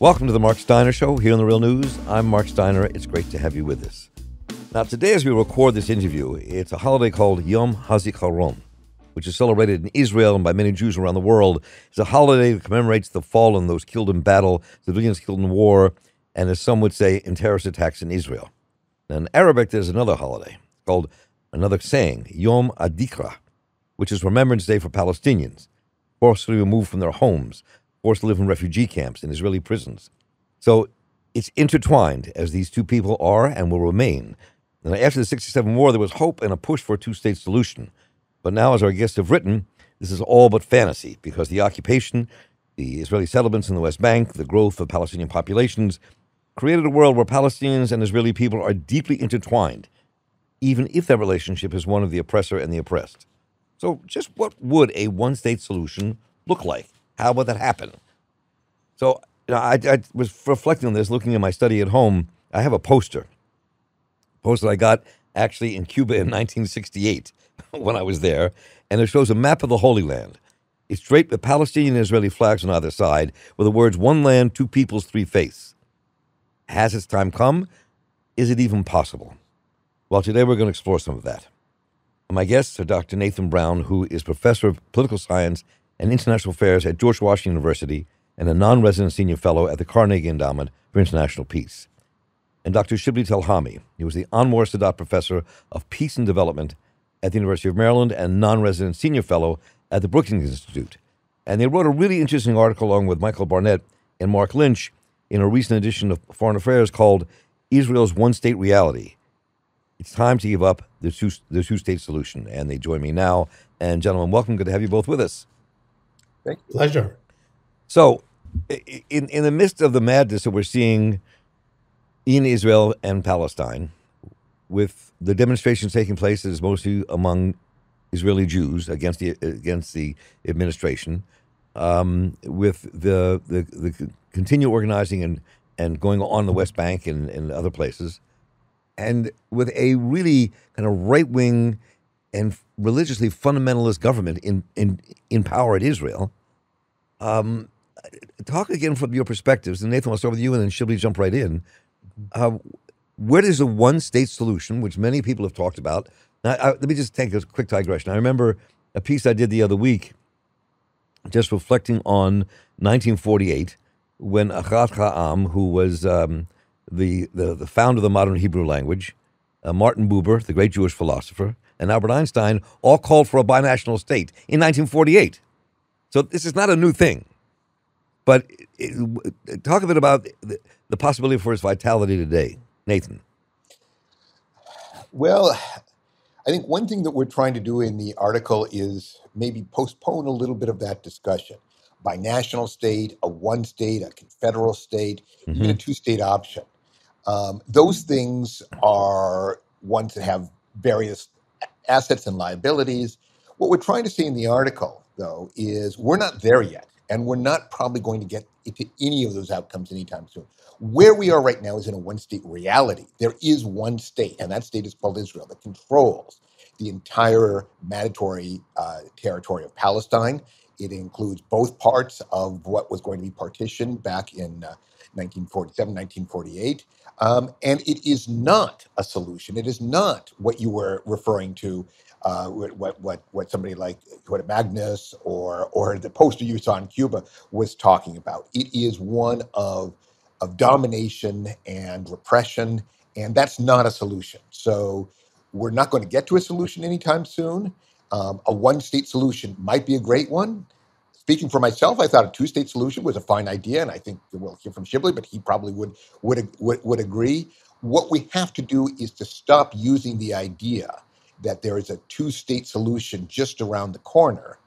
Welcome to the Marc Steiner Show here on The Real News. I'm Marc Steiner. It's great to have you with us. Now, today as we record this interview, it's a holiday called Yom HaZikaron, which is celebrated in Israel and by many Jews around the world. It's a holiday that commemorates the fallen, those killed in battle, civilians killed in war, and as some would say, in terrorist attacks in Israel. Now, in Arabic, there's another holiday called, another saying, Yom Adikra, which is Remembrance Day for Palestinians, forcibly removed from their homes, forced to live in refugee camps and Israeli prisons. So it's intertwined, as these two people are and will remain. And after the 1967 war, there was hope and a push for a two-state solution. But now, as our guests have written, this is all but fantasy, because the occupation, the Israeli settlements in the West Bank, the growth of Palestinian populations, created a world where Palestinians and Israeli people are deeply intertwined, even if that relationship is one of the oppressor and the oppressed. So just what would a one-state solution look like? How would that happen? So I was reflecting on this, looking at my study at home. I have a poster I got actually in Cuba in 1968 when I was there, and it shows a map of the Holy Land. It's draped with Palestinian and Israeli flags on either side with the words, one land, two peoples, three faiths. Has its time come? Is it even possible? Well, today we're going to explore some of that. My guests are Dr. Nathan Brown, who is professor of political science and international affairs at George Washington University and a non-resident senior fellow at the Carnegie Endowment for International Peace. And Dr. Shibley Telhami, he was the Anwar Sadat Professor of Peace and Development at the University of Maryland and non-resident senior fellow at the Brookings Institute. And they wrote a really interesting article along with Michael Barnett and Mark Lynch in a recent edition of Foreign Affairs called Israel's One-State Reality. It's time to give up the two-state solution. And they join me now. And gentlemen, welcome. Good to have you both with us. Thank you. Pleasure. So, in the midst of the madness that we're seeing in Israel and Palestine, with the demonstrations taking place, is mostly among Israeli Jews against the administration, with the continued organizing and going on in the West Bank and other places, and with a really kind of right-wing and religiously fundamentalist government in power at Israel. Talk again from your perspectives, and Nathan, I'll start with you, and then Shibley jump right in. Where does the one-state solution, which many people have talked about? Now, let me just take a quick digression. I remember a piece I did the other week, just reflecting on 1948, when Achat Ha'am, who was the founder of the modern Hebrew language, Martin Buber, the great Jewish philosopher, and Albert Einstein all called for a binational state in 1948. So this is not a new thing. But talk a bit about the possibility for its vitality today. Nathan. Well, I think one thing that we're trying to do in the article is maybe postpone a little bit of that discussion. Binational state, a one state, a confederal state, even a two-state option. Those things are ones that have various assets and liabilities. What we're trying to say in the article, though, is we're not there yet, and we're not probably going to get into any of those outcomes anytime soon. Where we are right now is in a one-state reality. There is one state, and that state is called Israel, that controls the entire mandatory territory of Palestine. It includes both parts of what was going to be partitioned back in 1947, 1948. And it is not a solution. It is not what you were referring to, what somebody like Magnus or the poster you saw in Cuba was talking about. It is one of domination and repression, and that's not a solution. So we're not going to get to a solution anytime soon. A one-state solution might be a great one. Speaking for myself, I thought a two-state solution was a fine idea, and I think we'll hear from Shibley, but he probably would agree. What we have to do is to stop using the idea that there is a two-state solution just around the corner.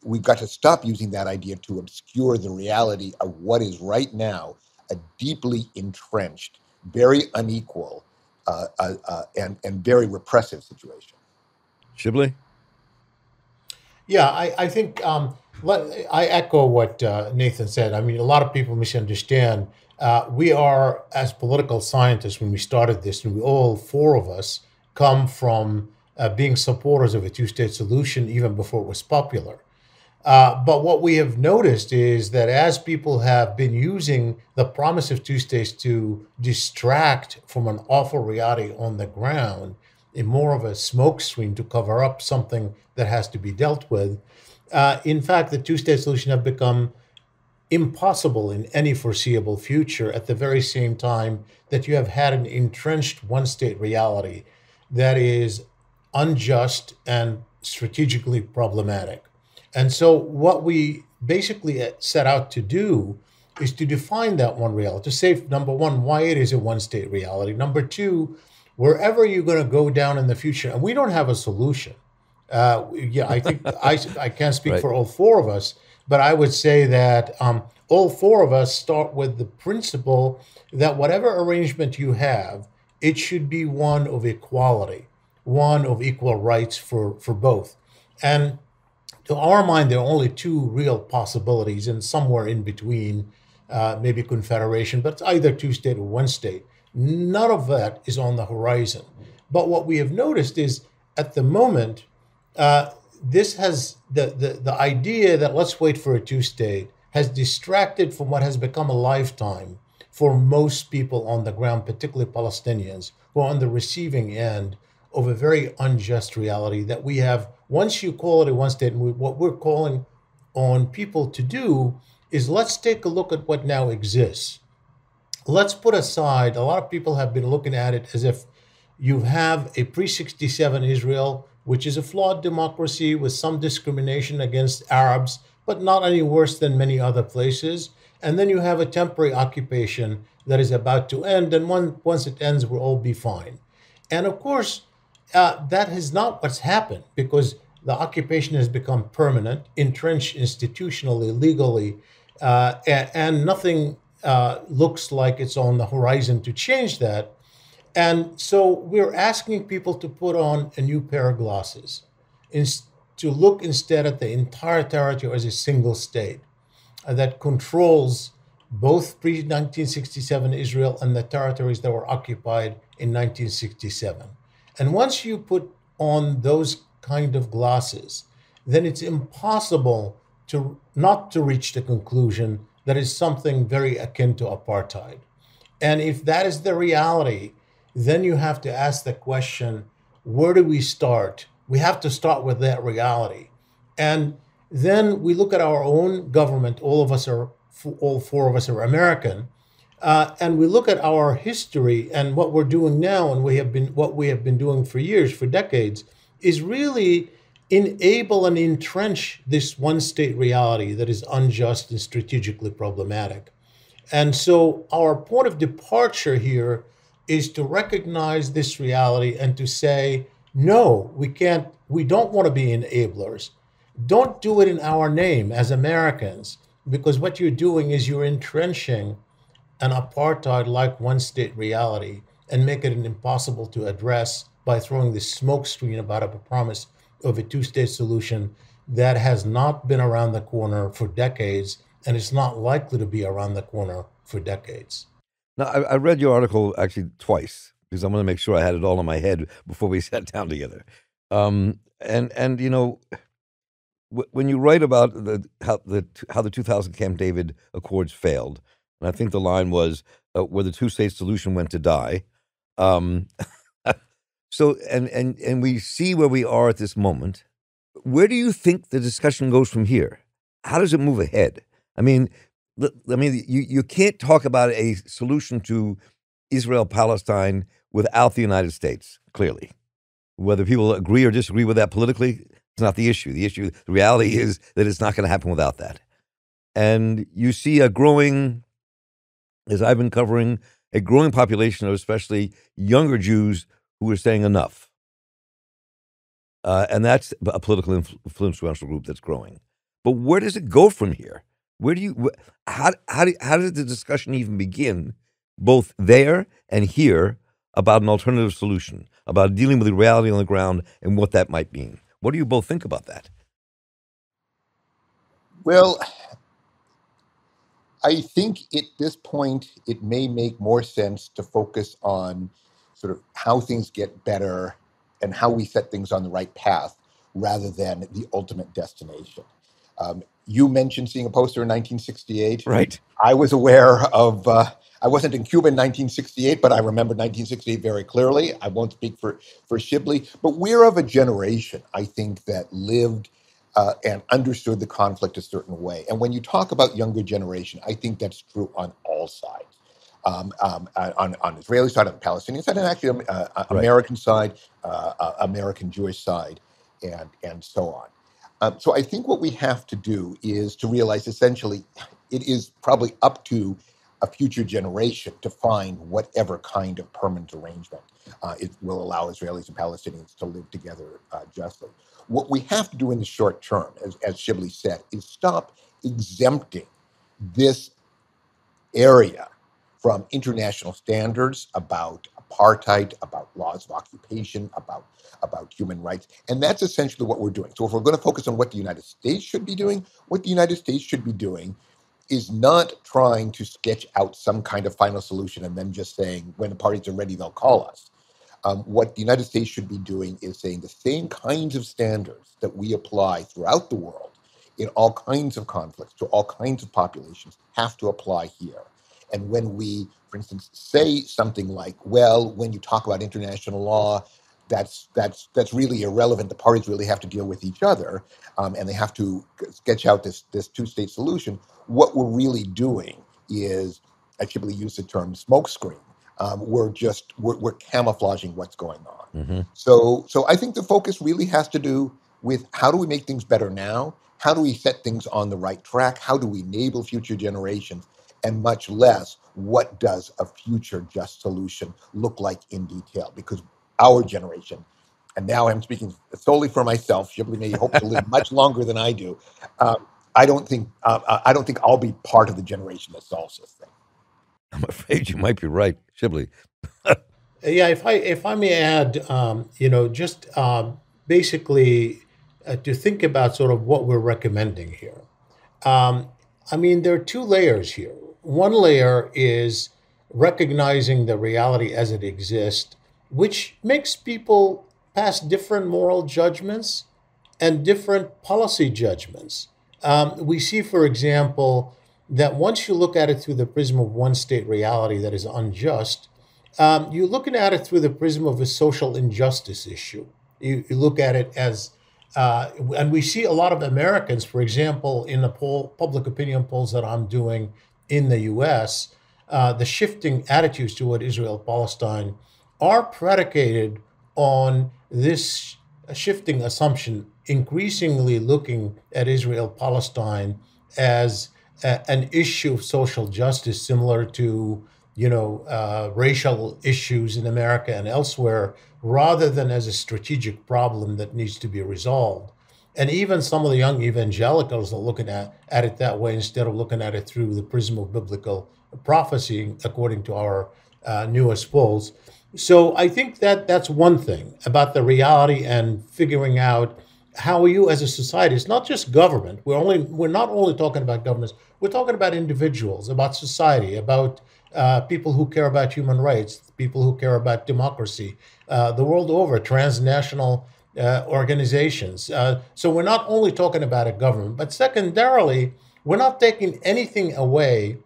We've got to stop using that idea to obscure the reality of what is right now a deeply entrenched, very unequal, and very repressive situation. Shibley? Yeah, I think I echo what Nathan said. I mean, a lot of people misunderstand. We are, as political scientists, when we started this, and we all four of us come from being supporters of a two-state solution even before it was popular. But what we have noticed is that as people have been using the promise of two states to distract from an awful reality on the ground, in more of a smokescreen to cover up something that has to be dealt with, in fact, the two-state solution have become impossible in any foreseeable future at the very same time that you have had an entrenched one state reality that is unjust and strategically problematic. And so, what we basically set out to do is to define that one reality, to say, number one, why it is a one state reality. Number two, wherever you're going to go down in the future, and we don't have a solution. Yeah, I think I can't speak Right. for all four of us, but I would say that all four of us start with the principle that whatever arrangement you have, it should be one of equality, one of equal rights for both. And to our mind, there are only two real possibilities, and somewhere in between, maybe confederation, but it's either two state or one state. None of that is on the horizon. But what we have noticed is at the moment, uh, this has the idea that let's wait for a two state has distracted from what has become a lifetime for most people on the ground, particularly Palestinians, who are on the receiving end of a very unjust reality that we have. Once you call it a one state, and what we're calling on people to do is let's take a look at what now exists. Let's put aside, a lot of people have been looking at it as if you have a pre 67 Israel, which is a flawed democracy with some discrimination against Arabs, but not any worse than many other places. And then you have a temporary occupation that is about to end. And once it ends, we'll all be fine. And of course, that is not what's happened because the occupation has become permanent, entrenched institutionally, legally, and nothing looks like it's on the horizon to change that. And so we're asking people to put on a new pair of glasses, in, to look instead at the entire territory as a single state that controls both pre 1967 Israel and the territories that were occupied in 1967. And once you put on those kind of glasses, then it's impossible to not to reach the conclusion that is something very akin to apartheid. And if that is the reality, then you have to ask the question, where do we start? We have to start with that reality. And then we look at our own government. All four of us are American. And we look at our history and what we're doing now, and what we have been doing for years, for decades, is really enable and entrench this one state reality that is unjust and strategically problematic. And so our point of departure here is to recognize this reality and to say, no, we can't, we don't want to be enablers. Don't do it in our name as Americans, because what you're doing is you're entrenching an apartheid like one state reality and make it impossible to address by throwing this smoke screen about a promise of a two-state solution that has not been around the corner for decades and is not likely to be around the corner for decades. Now, I read your article actually twice because I want to make sure I had it all in my head before we sat down together. And you know, when you write about how the 2000 Camp David Accords failed, and I think the line was where the two-state solution went to die. Um, so and we see where we are at this moment. Where do you think the discussion goes from here? How does it move ahead? I mean, you can't talk about a solution to Israel Palestine without the United States. Clearly, whether people agree or disagree with that politically, it's not the issue. The reality is that it's not going to happen without that. And you see a growing, as I've been covering, a growing population of especially younger Jews who are saying enough. And that's a political influential group that's growing. But where does it go from here? Where do you how did the discussion even begin, both there and here, about an alternative solution, about dealing with the reality on the ground and what that might mean? What do you both think about that? Well, I think at this point, it may make more sense to focus on sort of how things get better and how we set things on the right path rather than the ultimate destination. You mentioned seeing a poster in 1968. Right. I was aware of, I wasn't in Cuba in 1968, but I remember 1968 very clearly. I won't speak for Shibley, but we're of a generation, I think, that lived and understood the conflict a certain way. And when you talk about younger generation, I think that's true on all sides. On Israeli side, on the Palestinian side, and actually Right. American side, American Jewish side, and so on. So I think what we have to do is to realize essentially it is probably up to a future generation to find whatever kind of permanent arrangement it will allow Israelis and Palestinians to live together justly. What we have to do in the short term, as Shibley said, is stop exempting this area from international standards about apartheid, about laws of occupation, about human rights. And that's essentially what we're doing. So if we're going to focus on what the United States should be doing, what the United States should be doing is not trying to sketch out some kind of final solution and then just saying, when the parties are ready, they'll call us. What the United States should be doing is saying the same kinds of standards that we apply throughout the world in all kinds of conflicts to all kinds of populations have to apply here. And when we, for instance, say something like, well, when you talk about international law, that's really irrelevant. The parties really have to deal with each other, and they have to sketch out this two-state solution. What we're really doing is, I typically use the term smokescreen. We're camouflaging what's going on. Mm-hmm. So I think the focus really has to do with how do we make things better now? How do we set things on the right track? How do we enable future generations? And much less, what does a future just solution look like in detail? Because our generation, and now I'm speaking solely for myself, Shibley may hope to live much longer than I do. I don't think I'll be part of the generation that solves this thing. I'm afraid you might be right, Shibley. Yeah, if I may add, just basically to think about sort of what we're recommending here. I mean, there are two layers here. One layer is recognizing the reality as it exists, which makes people pass different moral judgments and different policy judgments. We see, for example, that once you look at it through the prism of one state reality that is unjust, you're looking at it through the prism of a social injustice issue. You look at it as, and we see a lot of Americans, for example, in the public opinion polls that I'm doing in the U.S., the shifting attitudes toward Israel-Palestine are predicated on this shifting assumption, increasingly looking at Israel-Palestine as an issue of social justice, similar to racial issues in America and elsewhere, rather than as a strategic problem that needs to be resolved. And even some of the young evangelicals are looking at it that way instead of looking at it through the prism of biblical prophecy, according to our newest polls. So I think that that's one thing about the reality and figuring out how you as a society, it's not just government. We're not only talking about governments, we're talking about individuals, about society, about people who care about human rights, people who care about democracy, the world over, transnational organizations. So we're not only talking about a government, but secondarily, we're not taking anything away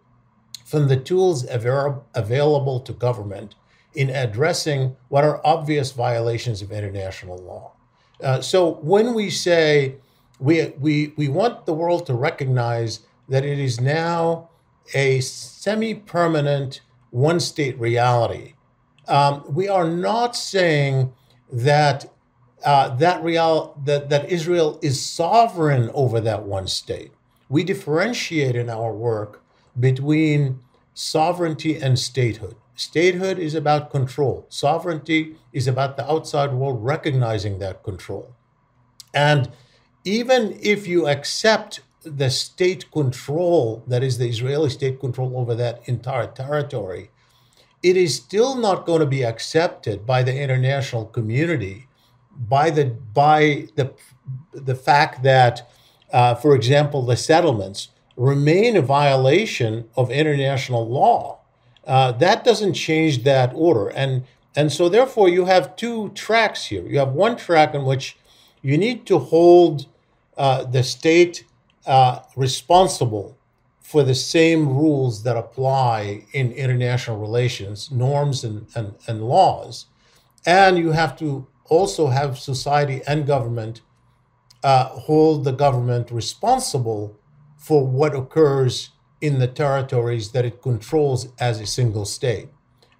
from the tools available to government in addressing what are obvious violations of international law. So when we say we want the world to recognize that it is now a semi-permanent one-state reality, we are not saying that that Israel is sovereign over that one state. We differentiate in our work between sovereignty and statehood. Statehood is about control. Sovereignty is about the outside world recognizing that control. And even if you accept the state control, that is the Israeli state control over that entire territory, it is still not going to be accepted by the international community by the fact that, for example, the settlements remain a violation of international law. That doesn't change that order. And so therefore you have two tracks here. You have one track in which you need to hold the state responsible for the same rules that apply in international relations, norms and laws. And you have to also have society and government hold the government responsible for what occurs in the territories that it controls as a single state.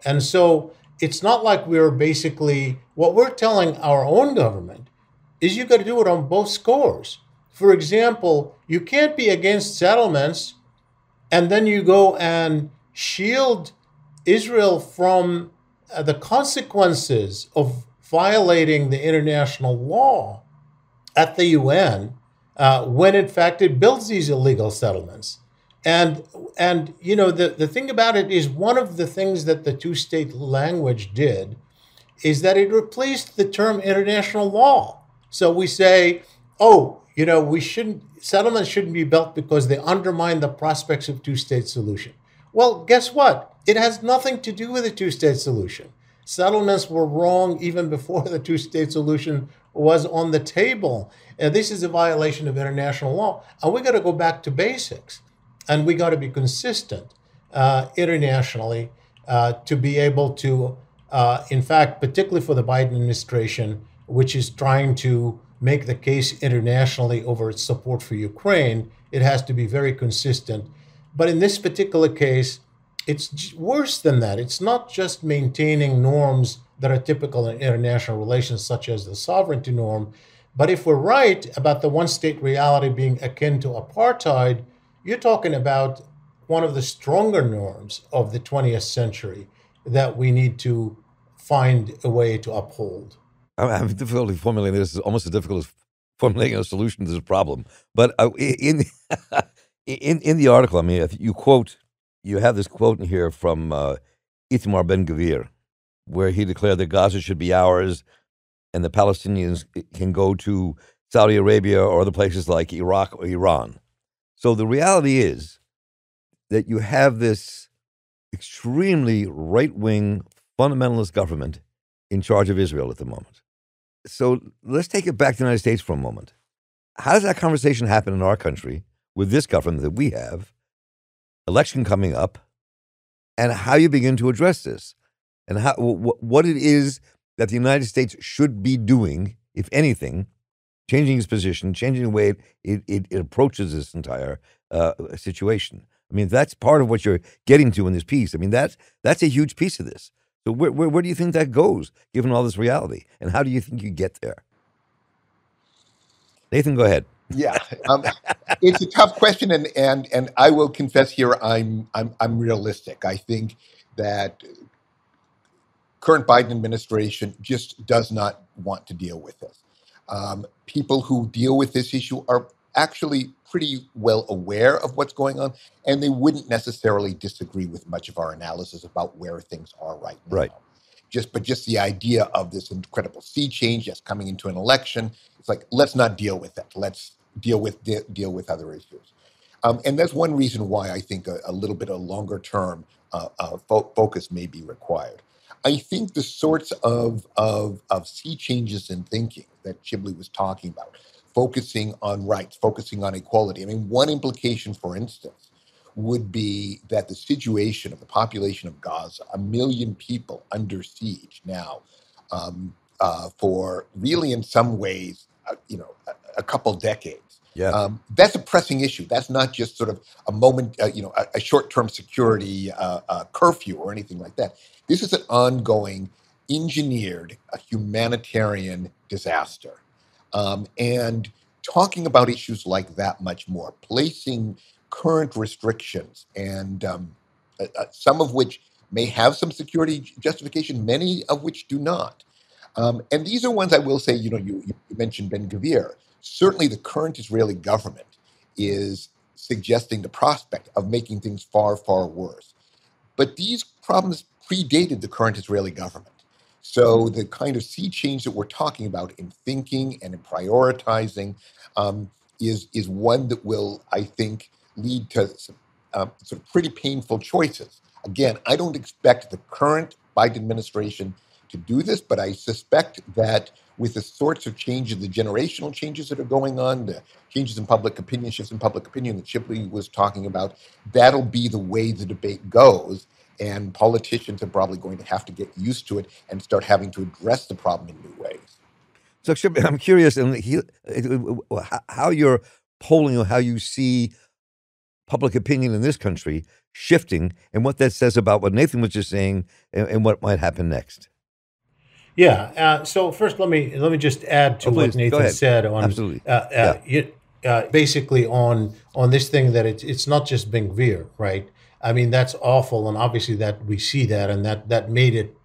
And so it's not like we're basically, what we're telling our own government is you got to do it on both scores. For example, you can't be against settlements and then you go and shield Israel from the consequences of violating the international law at the UN when in fact it builds these illegal settlements. And you know the thing about it is one of the things that the two-state language did is that it replaced the term international law. So we say, oh, you know, we shouldn't settlements shouldn't be built because they undermine the prospects of two-state solution. Well, guess what? It has nothing to do with a two-state solution. Settlements were wrong even before the two-state solution was on the table. And this is a violation of international law. And we got to go back to basics. And we got to be consistent internationally to be able to, in fact, particularly for the Biden administration, which is trying to make the case internationally over its support for Ukraine, it has to be very consistent. But in this particular case, it's worse than that. It's not just maintaining norms that are typical in international relations, such as the sovereignty norm. But if we're right about the one-state reality being akin to apartheid, you're talking about one of the stronger norms of the 20th century that we need to find a way to uphold. I'm having difficulty formulating this. It's almost as difficult as formulating a solution to this problem. But in the article, I mean, you have this quote in here from Itamar Ben-Gvir, where he declared that Gaza should be ours and the Palestinians can go to Saudi Arabia or other places like Iraq or Iran. So the reality is that you have this extremely right-wing fundamentalist government in charge of Israel at the moment. So let's take it back to the United States for a moment. How does that conversation happen in our country with this government that we have, election coming up, and how you begin to address this, and how what it is that the United States should be doing, if anything, changing its position, changing the way it approaches this entire situation. I mean, that's part of what you're getting to in this piece. I mean, that's a huge piece of this. So where do you think that goes, given all this reality? And how do you think you get there? Nathan, go ahead. Yeah, it's a tough question, and I will confess here I'm realistic. I think that current Biden administration just does not want to deal with this. People who deal with this issue are actually pretty well aware of what's going on, and they wouldn't necessarily disagree with much of our analysis about where things are right now. Right. Just the idea of this incredible sea change that's coming into an election, it's like, let's not deal with that. Let's deal with other issues. And that's one reason why I think a little bit of longer term focus may be required. I think the sorts of sea changes in thinking that Shibley was talking about, focusing on rights, focusing on equality. I mean, one implication, for instance, would be that the situation of the population of Gaza, 1 million people under siege now, for really, in some ways, a couple decades. Yeah. That's a pressing issue. That's not just sort of a moment, a short-term security curfew or anything like that. This is an ongoing, engineered, humanitarian disaster. And talking about issues like that much more, placing current restrictions, and some of which may have some security justification, many of which do not. And these are ones I will say, you mentioned Ben-Gvir. Certainly the current Israeli government is suggesting the prospect of making things far, far worse. But these problems predated the current Israeli government. So the kind of sea change that we're talking about in thinking and in prioritizing is one that will, I think, lead to some, sort of pretty painful choices. Again, I don't expect the current Biden administration to do this, but I suspect that with the sorts of changes, the generational changes that are going on, the changes in public opinion, shifts in public opinion that Shibley was talking about, that'll be the way the debate goes. And politicians are probably going to have to get used to it and start having to address the problem in new ways. So, Shibley, I'm curious how you're polling or how you see public opinion in this country shifting and what that says about what Nathan was just saying and what might happen next. Yeah. So first, let me just add to what Nathan said on absolutely basically on this thing that it's not just Ben Gvir, right? I mean, that's awful, and obviously that we see that, and that made it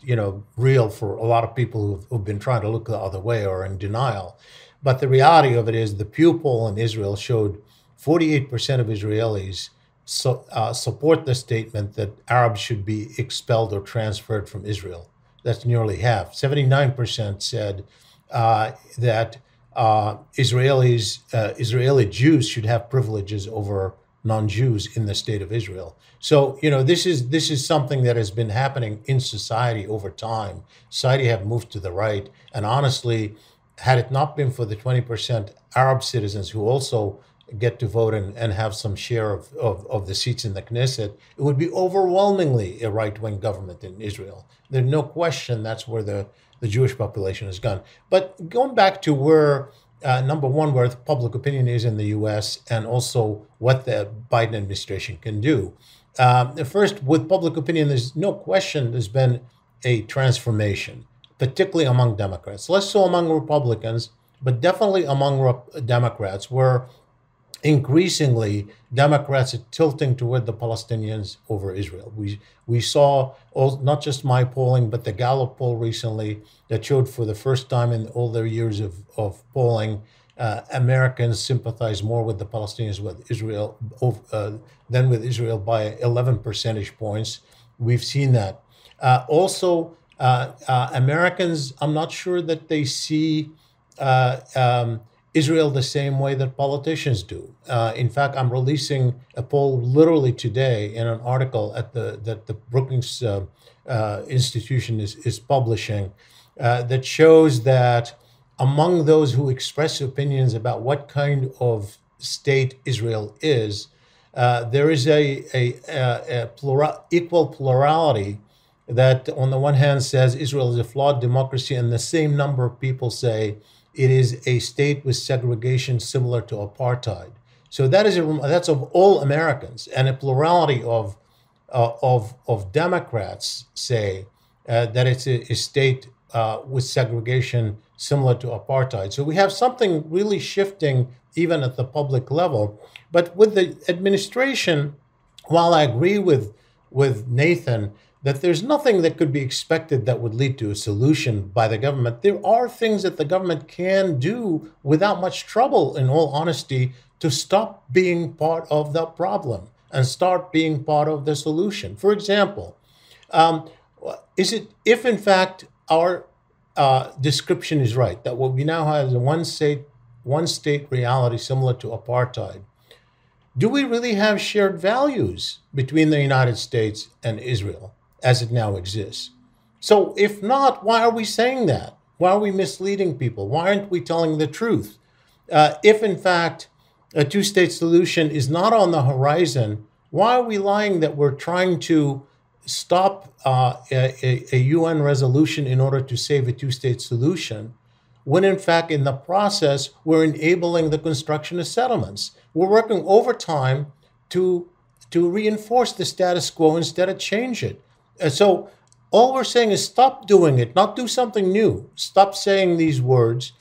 real for a lot of people who've been trying to look the other way or in denial. But the reality of it is, the Pew poll in Israel showed 48% of Israelis support the statement that Arabs should be expelled or transferred from Israel. That's nearly half. 79% said that Israeli Jews should have privileges over non-Jews in the state of Israel. So this is something that has been happening in society over time. Society have moved to the right, and honestly, had it not been for the 20% Arab citizens who also get to vote and have some share of the seats in the Knesset, it would be overwhelmingly a right-wing government in Israel. There's no question that's where the Jewish population has gone. But going back to where, number one, where public opinion is in the U.S. and also what the Biden administration can do. First, with public opinion, there's no question there's been a transformation, particularly among Democrats, less so among Republicans, but definitely among Democrats, where increasingly Democrats are tilting toward the Palestinians over Israel. We saw not just my polling, but the Gallup poll recently that showed for the first time in all their years of polling, Americans sympathize more with the Palestinians with Israel than with Israel by 11 percentage points. We've seen that. Also, Americans, I'm not sure that they see Israel the same way that politicians do. In fact, I'm releasing a poll literally today in an article that the Brookings Institution is publishing that shows that among those who express opinions about what kind of state Israel is, there is equal plurality that on the one hand says Israel is a flawed democracy, and the same number of people say it is a state with segregation similar to apartheid. So that's of all Americans, and a plurality of Democrats say that it's a state with segregation similar to apartheid. So we have something really shifting even at the public level. But with the administration, while I agree with Nathan that there's nothing that could be expected that would lead to a solution by the government, there are things that the government can do without much trouble, in all honesty, to stop being part of the problem and start being part of the solution. For example, if in fact our description is right, that what we now have is a one state reality similar to apartheid, do we really have shared values between the United States and Israel as it now exists? So if not, why are we saying that? Why are we misleading people? Why aren't we telling the truth? If in fact a two-state solution is not on the horizon, why are we lying that we're trying to stop a UN resolution in order to save a two-state solution, when in fact in the process we're enabling the construction of settlements? We're working overtime to reinforce the status quo instead of change it. So all we're saying is stop doing it, not do something new. Stop saying these words.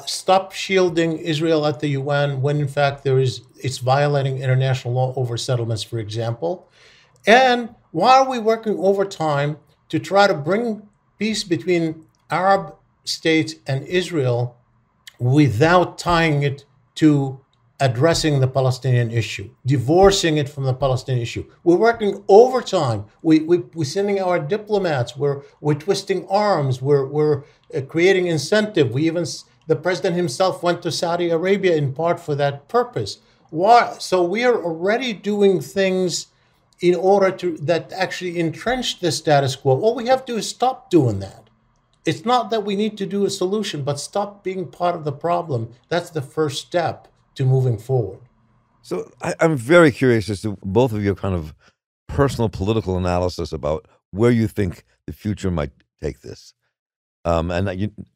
Stop shielding Israel at the UN when in fact it's violating international law over settlements, for example. And why are we working overtime to try to bring peace between Arab states and Israel without tying it to addressing the Palestinian issue, divorcing it from the Palestinian issue? We're working overtime. We're sending our diplomats. We're twisting arms. We're creating incentive. The president himself went to Saudi Arabia in part for that purpose. Why? So we are already doing things in order that actually entrench the status quo. All we have to do is stop doing that. It's not that we need to do a solution, but stop being part of the problem. That's the first step to moving forward. So I'm very curious as to both of your kind of personal political analysis about where you think the future might take this. None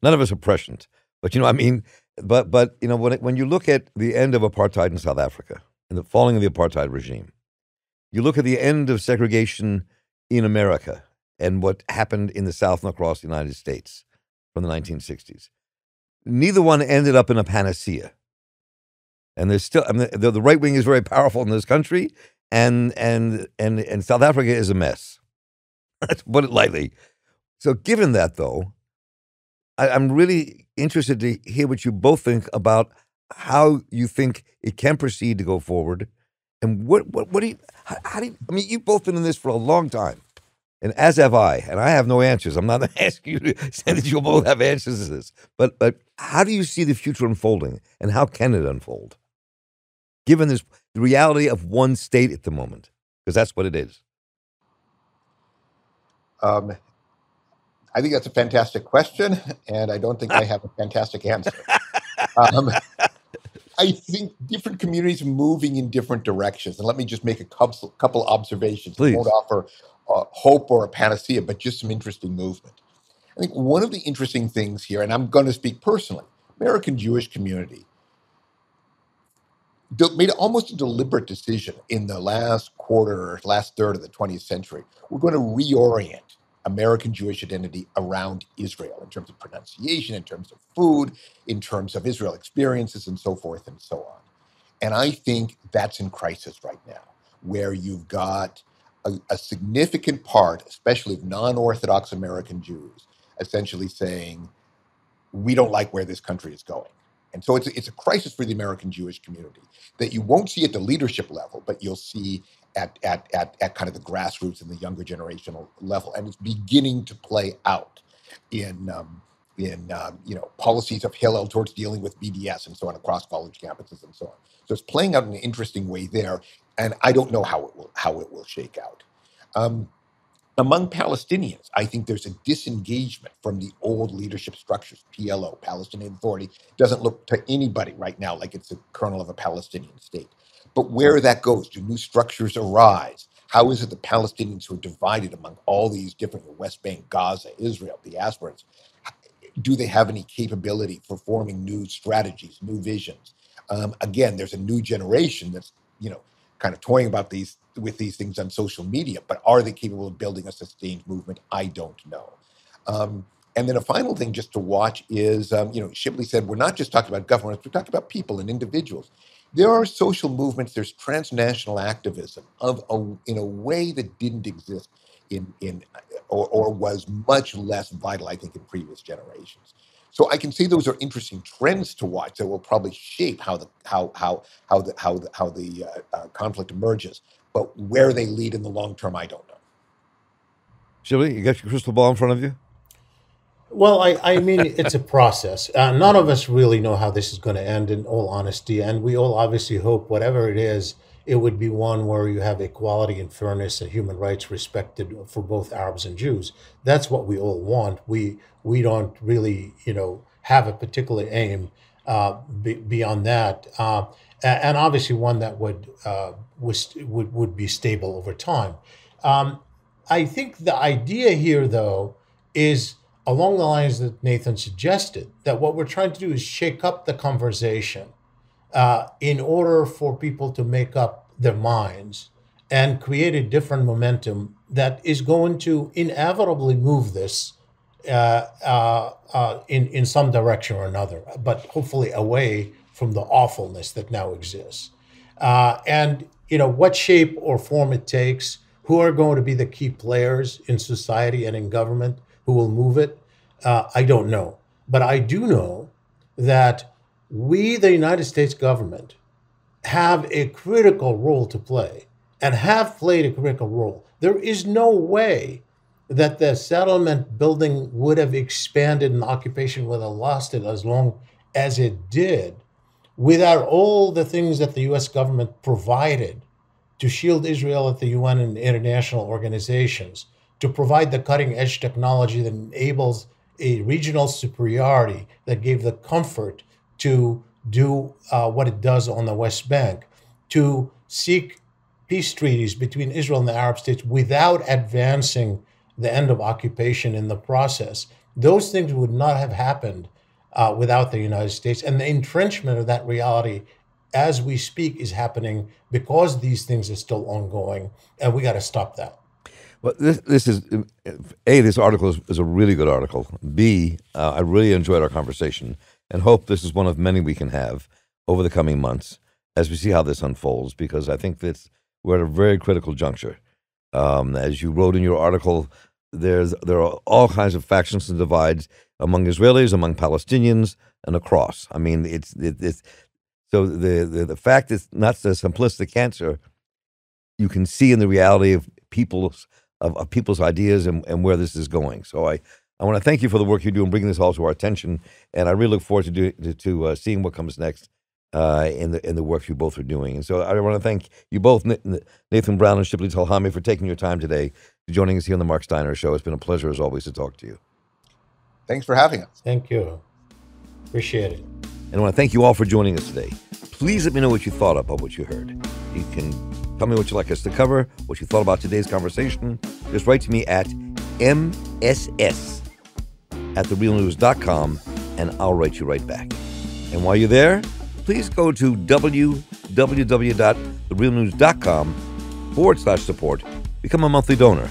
of us are prescient, but I mean, but when you look at the end of apartheid in South Africa and the falling of the apartheid regime, you look at the end of segregation in America and what happened in the South and across the United States from the 1960s. Neither one ended up in a panacea. And there's still, I mean, the right wing is very powerful in this country, and South Africa is a mess. To put it lightly. So, given that, though, I'm really interested to hear what you both think about how you think it can proceed to go forward, and what do you, how do you, I mean, you've both been in this for a long time, and as have I, and I have no answers. I'm not going to ask you to say that you both have answers to this, but how do you see the future unfolding, and how can it unfold? Given the reality of one state at the moment, because that's what it is. I think that's a fantastic question, and I don't think I have a fantastic answer. I think different communities are moving in different directions, and let me just make a couple observations. Please. I won't offer hope or a panacea, but just some interesting movement. I think one of the interesting things here, and I'm going to speak personally, American Jewish community made almost a deliberate decision in the last third of the 20th century. We're going to reorient American Jewish identity around Israel in terms of pronunciation, in terms of food, in terms of Israel experiences, and so forth and so on. And I think that's in crisis right now, where you've got a significant part, especially of non-Orthodox American Jews, essentially saying, we don't like where this country is going. And so it's a crisis for the American Jewish community that you won't see at the leadership level, but you'll see at kind of the grassroots and the younger generational level. And it's beginning to play out in policies of Hillel towards dealing with BDS and so on across college campuses and so on. So it's playing out in an interesting way there. And I don't know how it will shake out. Among Palestinians, I think there's a disengagement from the old leadership structures. PLO, Palestinian Authority, doesn't look to anybody right now like it's a kernel of a Palestinian state. But where that goes, do new structures arise? How is it the Palestinians who are divided among all these different West Bank, Gaza, Israel, diasporans, do they have any capability for forming new strategies, new visions? Again, there's a new generation that's, kind of toying about these things on social media, but are they capable of building a sustained movement? I don't know. And then a final thing just to watch is, Shibley said, we're not just talking about governments, we're talking about people and individuals. There are social movements, there's transnational activism in a way that didn't exist or was much less vital, I think, in previous generations. So I can see those are interesting trends to watch that will probably shape how the conflict emerges. But where they lead in the long term, I don't know. Shibley, you got your crystal ball in front of you? Well, I mean, it's a process. None of us really know how this is going to end, in all honesty. And we all obviously hope whatever it is, it would be one where you have equality and fairness and human rights respected for both Arabs and Jews. That's what we all want. We don't really, have a particular aim beyond that, and obviously one that would be stable over time. I think the idea here, though, is along the lines that Nathan suggested, that what we're trying to do is shake up the conversation in order for people to make up their minds and create a different momentum that is going to inevitably move this in some direction or another, but hopefully away from the awfulness that now exists. And what shape or form it takes, who are going to be the key players in society and in government who will move it, I don't know. But I do know that we, the United States government, have a critical role to play and have played a critical role. There is no way that the settlement building would have expanded and occupation would have lasted as long as it did without all the things that the U.S. government provided to shield Israel at the UN and international organizations, to provide the cutting edge technology that enables a regional superiority that gave the comfort to do what it does on the West Bank, to seek peace treaties between Israel and the Arab states without advancing the end of occupation in the process. Those things would not have happened without the United States. And the entrenchment of that reality as we speak is happening because these things are still ongoing, and we got to stop that. Well, this is A, this article is a really good article. B, I really enjoyed our conversation and hope this is one of many we can have over the coming months as we see how this unfolds, because I think that we're at a very critical juncture. As you wrote in your article, there are all kinds of factions and divides among Israelis, among Palestinians, and across. I mean, it's so the fact is not the simplistic answer. You can see in the reality of people's ideas and where this is going. So I want to thank you for the work you do in bringing this all to our attention, and I really look forward to seeing what comes next in the work you both are doing. And so I want to thank you both, Nathan Brown and Shibley Telhami, for taking your time today, joining us here on the Marc Steiner Show. It's been a pleasure as always to talk to you. Thanks for having us. Thank you. Appreciate it. And I want to thank you all for joining us today. Please let me know what you thought about what you heard. You can tell me what you'd like us to cover, what you thought about today's conversation. Just write to me at mss@therealnews.com, and I'll write you right back. And while you're there, please go to www.therealnews.com/support. Become a monthly donor.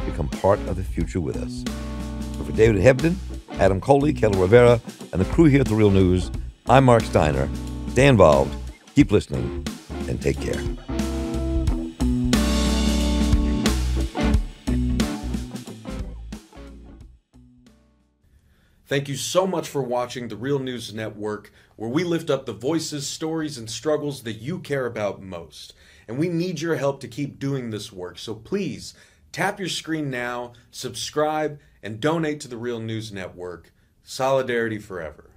Become part of the future with us. So for David Hebden, Adam Coley, Kelly Rivera, and the crew here at The Real News, I'm Marc Steiner. Stay involved, keep listening, and take care. Thank you so much for watching The Real News Network, where we lift up the voices, stories, and struggles that you care about most. And we need your help to keep doing this work. So please, tap your screen now, subscribe, and donate to The Real News Network. Solidarity forever.